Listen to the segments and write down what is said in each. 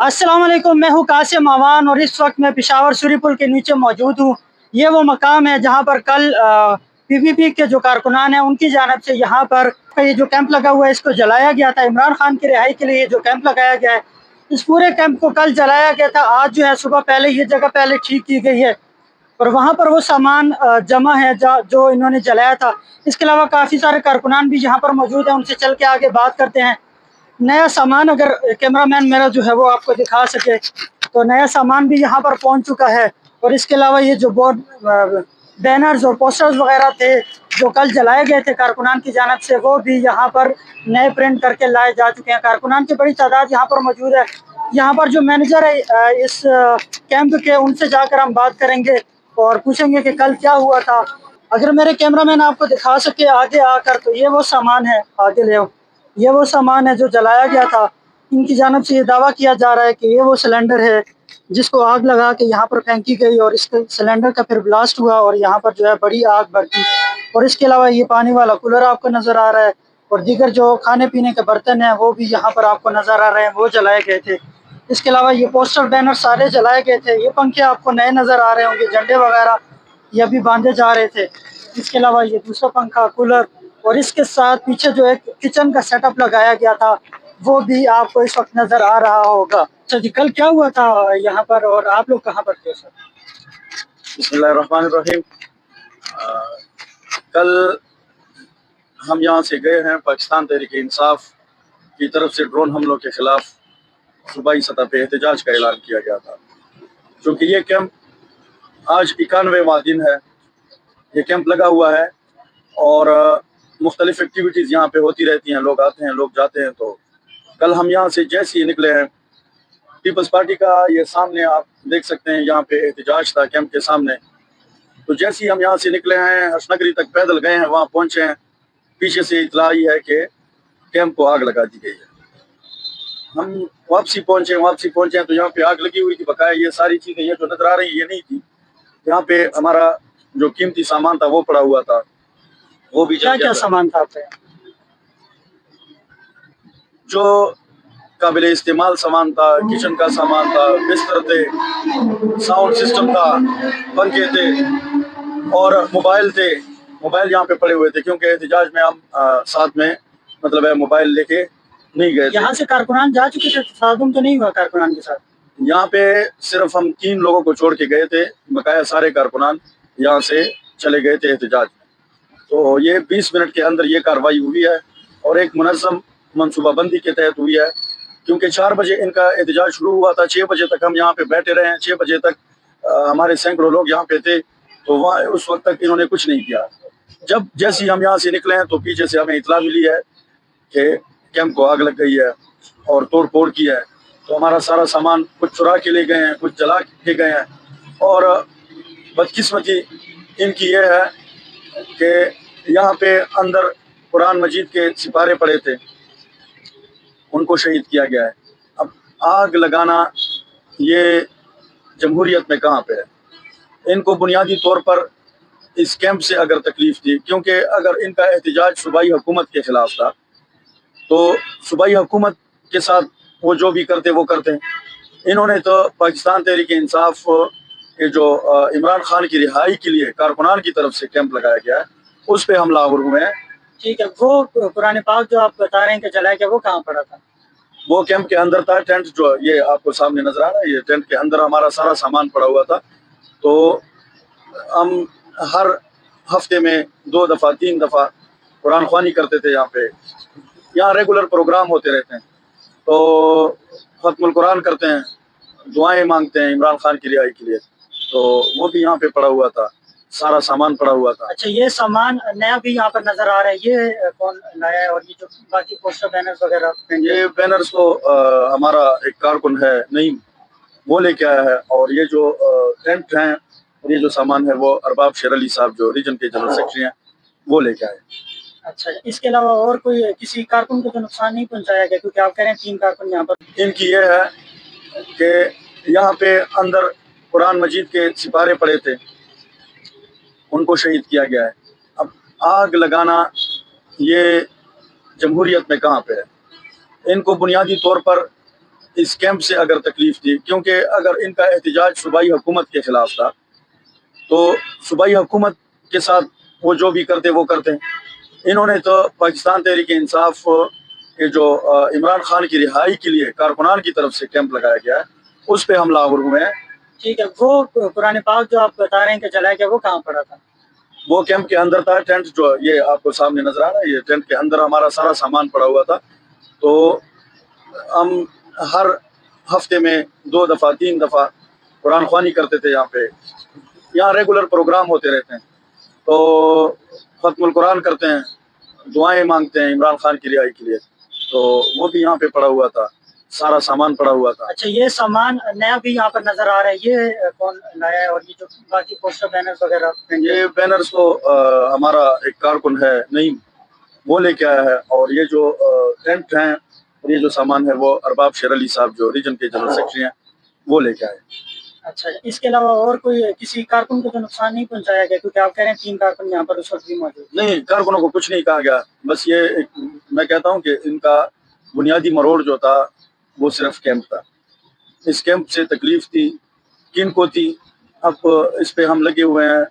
अस्सलाम वालेकुम, मैं हूँ कासिम अवान और इस वक्त मैं पेशावर सूरी पुल के नीचे मौजूद हूँ। ये वो मकाम है जहाँ पर कल पीपीपी के जो कारकुनान हैं उनकी जानब से यहाँ पर ये जो कैंप लगा हुआ है इसको जलाया गया था। इमरान खान की रिहाई के लिए ये जो कैंप लगाया गया है, इस पूरे कैंप को कल जलाया गया था। आज जो है सुबह पहले ये जगह पहले ठीक की गई है और वहाँ पर वो सामान जमा है जो इन्होंने जलाया था। इसके अलावा काफ़ी सारे कारकुनान भी यहाँ पर मौजूद हैं, उनसे चल के आगे बात करते हैं। नया सामान अगर कैमरामैन मेरा जो है वो आपको दिखा सके तो नया सामान भी यहाँ पर पहुँच चुका है। और इसके अलावा ये जो बोर्ड बैनर्स और पोस्टर्स वगैरह थे जो कल जलाए गए थे कारकुनान की जानब से, वो भी यहाँ पर नए प्रिंट करके लाए जा चुके हैं। कारकुनान की बड़ी तादाद यहाँ पर मौजूद है। यहाँ पर जो मैनेजर है इस कैंप के, उनसे जाकर हम बात करेंगे और पूछेंगे कि कल क्या हुआ था। अगर मेरे कैमरामैन आपको दिखा सके आगे आकर, तो ये वो सामान है, आगे ले आओ। ये वो सामान है जो जलाया गया था। इनकी जानब से ये दावा किया जा रहा है कि ये वो सिलेंडर है जिसको आग लगा के यहाँ पर फेंकी गई और इसके सिलेंडर का फिर ब्लास्ट हुआ और यहाँ पर जो है बड़ी आग भड़की। और इसके अलावा ये पानी वाला कूलर आपको नज़र आ रहा है और दीगर जो खाने पीने के बर्तन हैं वो भी यहाँ पर आपको नज़र आ रहे हैं, वो जलाए गए थे। इसके अलावा ये पोस्टर बैनर सारे जलाए गए थे। ये पंखे आपको नए नज़र आ रहे होंगे, झंडे वगैरह ये अभी बांधे जा रहे थे। इसके अलावा ये दूसरा पंखा, कूलर और इसके साथ पीछे जो एक किचन का सेटअप लगाया गया था वो भी आपको इस वक्त नज़र आ रहा होगा। अच्छा जी, कल क्या हुआ था यहाँ पर और आप लोग कहाँ पर थे सर? बिस्मिल्लाहिर्रहमानिर्रहीम। कल हम यहाँ से गए हैं पाकिस्तान तहरीक इंसाफ की तरफ से ड्रोन हमलों के खिलाफ सूबाई सतह पे एहतजाज का ऐलान किया गया था। क्योंकि ये कैंप आज 91वां दिन है, ये कैंप लगा हुआ है और मुख्तलिफ एक्टिविटीज़ यहाँ पे होती रहती हैं, लोग आते हैं लोग जाते हैं। तो कल हम यहाँ से जैसे ही निकले हैं, पीपल्स पार्टी का ये सामने आप देख सकते हैं, यहाँ पे एहतजाज था कैंप के सामने। तो जैसे ही हम यहाँ से निकले हैं, हर्षनगरी तक पैदल गए हैं, वहाँ पहुँचे हैं, पीछे से इतला आई है कि कैंप को आग लगा दी गई है। हम वापसी पहुँचे हैं तो यहाँ पे आग लगी हुई थी बकाया। ये सारी चीज़ें ये जो नजर आ रही ये नहीं थी, यहाँ पे हमारा जो कीमती सामान था वो पड़ा हुआ था, वो भी क्या क्या सामान था आपके? जो काबिल इस्तेमाल सामान था, किचन का सामान था, बिस्तर थे, साउंड सिस्टम था, पंखे थे और मोबाइल थे। मोबाइल यहाँ पे पड़े हुए थे क्योंकि एहतजाज में हम साथ में मतलब है मोबाइल लेके नहीं गए थे। यहाँ से कारकुनान जा चुके थे, तसादुम तो नहीं हुआ कारकुनान के साथ? यहाँ पे सिर्फ हम 3 लोगों को छोड़ के गए थे, बकाया सारे कारकुनान यहाँ से चले गए थे एहतजाज में। तो ये 20 मिनट के अंदर ये कार्रवाई हुई है और एक मुनज़्ज़म मनसूबाबंदी के तहत हुई है। क्योंकि 4 बजे इनका एहतजाज शुरू हुआ था, 6 बजे तक हम यहाँ पे बैठे रहे हैं। 6 बजे तक हमारे सैकड़ों लोग यहाँ पे थे, तो वहाँ उस वक्त तक इन्होंने कुछ नहीं किया। जब जैसे ही हम यहाँ से निकले हैं तो पीछे से हमें इतला मिली है कि कैंप को आग लग गई है और तोड़ फोड़ की है। तो हमारा सारा सामान कुछ चुरा के ले गए हैं, कुछ जला के गए हैं। और बदकिस्मती इनकी ये है कि यहाँ पे अंदर कुरान मजीद के सिपारे पड़े थे, उनको शहीद किया गया है। अब आग लगाना ये जमहूरियत में कहाँ पे है? इनको बुनियादी तौर पर इस कैंप से अगर तकलीफ थी, क्योंकि अगर इनका एहतजाज सूबाई हुकूमत के खिलाफ था तो सूबाई हुकूमत के साथ वो जो भी करते वो करते हैं। इन्होंने तो पाकिस्तान तहरीक इंसाफ के जो इमरान खान की रिहाई के लिए कारकुनान की तरफ से कैंप लगाया गया है, उस पर हमलावर हुए हैं। ठीक है, वो कुरान पाक जो आप बता रहे हैं कि जलाया गया, वो कहाँ पड़ा था? वो कैंप के अंदर था। टेंट जो ये आपको सामने नजर आ रहा है, ये टेंट के अंदर हमारा सारा सामान पड़ा हुआ था। तो हम हर हफ्ते में 2 दफ़ा 3 दफ़ा कुरान ख्वानी करते थे। यहाँ रेगुलर प्रोग्राम होते रहते हैं, तो खत्मुल कुरान करते हैं, दुआएं मांगते हैं इमरान खान की रिहाई के लिए। तो वो भी यहाँ पे पड़ा हुआ था, सारा सामान पड़ा हुआ था। अच्छा, ये सामान नया भी यहाँ पर नजर आ रहा है, ये कौन लाया है? और ये जो बाकी पोस्टर बैनर्स वगैरह? ये बैनर्स तो हमारा एक कारकुन है नईम, वो लेके आया है। और ये जो टेंट हैं और ये जो सामान है वो अरबाब शेर अली साहब जो रीजन के जनरल सेक्रेटरी हैं वो लेके आए। अच्छा, इसके अलावा और कोई किसी कारकुन को तो नुकसान नहीं पहुंचाया गया? क्योंकि आप कह रहे हैं 3 कारकुन यहाँ पर। इनकी ये है कि यहाँ पे अंदर कुरान मजीद के सिपारे पड़े थे, उनको शहीद किया गया है। अब आग लगाना ये जमहूरियत में कहाँ पे है? इनको बुनियादी तौर पर इस कैंप से अगर तकलीफ थी, क्योंकि अगर इनका एहतजाज सूबाई हुकूमत के खिलाफ था तो सूबाई हुकूमत के साथ वो जो भी करते वो करते हैं। इन्होंने तो पाकिस्तान तहरीक इंसाफ के जो इमरान खान की रिहाई के लिए कारकुनान की तरफ से कैंप लगाया गया है उस पे हमलावर हुए हैं। ठीक है, वो कुरान पाक जो आप बता रहे हैं कि जलाया गया, वो कहाँ पड़ा था? वो कैंप के अंदर था। टेंट जो ये आपको सामने नजर आ रहा है, ये टेंट के अंदर हमारा सारा सामान पड़ा हुआ था। तो हम हर हफ्ते में 2 दफ़ा 3 दफ़ा कुरान ख्वानी करते थे। यहाँ रेगुलर प्रोग्राम होते रहते हैं, तो खत्मुल कुरान करते हैं, दुआएं मांगते हैं इमरान खान की रिहाई के लिए। तो वो भी यहाँ पे पड़ा हुआ था, सारा सामान पड़ा हुआ था। अच्छा, ये सामान नया भी यहाँ पर नजर आ रहा है, ये कौन लाया है? और ये जो बाकी पोस्टर बैनर्स वगैरह, ये बैनर्स तो हमारा एक कारकुन है नईम, वो लेके आया है। और ये जो टेंट हैं और ये जो सामान है वो अरबाब शेर अली साहब जो रीजन के जनरल सेक्रेटरी हैं वो लेके आए। अच्छा, इसके अलावा और कोई किसी कारकुन को तो नुकसान नहीं पहुंचाया गया? क्योंकि आप कह रहे हैं 3 कारकुन यहाँ पर उस वक्त भी मौजूद। नहीं, कारकुनों को कुछ नहीं कहा गया। बस ये मैं कहता हूँ कि इनका बुनियादी मरोड़ जो था वो सिर्फ कैंप था। इस कैंप से तकलीफ थी, किन को थी, अब इस पे हम लगे हुए हैं,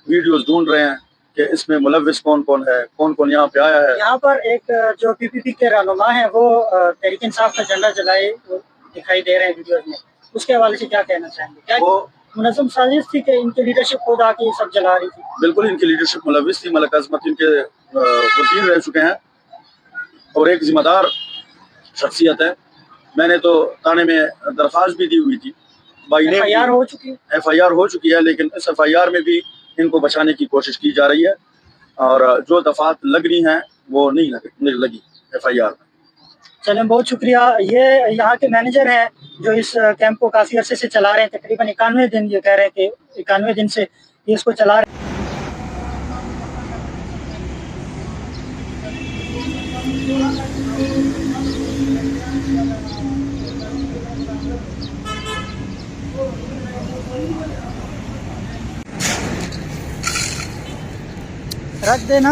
वीडियोस ढूंढ रहे हैं कि इसमें मुलव्विस कौन कौन है, कौन कौन यहाँ पे आया है। यहाँ पर एक जो पीपीपी के रहनुमा है वो तहरीक इंसाफ का झंडा जलाए दिखाई दे रहे हैं वीडियोस में, उसके हवाले से क्या कहना चाहेंगे? क्या वो मुनज़्ज़म साजिश थी कि इनकी लीडरशिप खुद आके ये सब जला रही थी? बिल्कुल इनकी लीडरशिप मुलव्विस थी। मलक अज़मत इनके वज़ीर रह चुके हैं और एक जिम्मेदार शख्सियत है। मैंने तो थाने में दरख्वास्त भी दी हुई थी, FIR हो चुकी है। FIR हो चुकी है, लेकिन इस FIR में भी इनको बचाने की कोशिश की जा रही है और जो दफात लगनी हैं वो नहीं लगी FIR में। चलें, बहुत शुक्रिया। ये यहाँ के मैनेजर हैं जो इस कैंप को काफ़ी अरसे से चला रहे हैं, तकरीबन 91 दिन, ये कह रहे हैं कि 91 दिन से ये इसको चला रहे हैं। रख देना।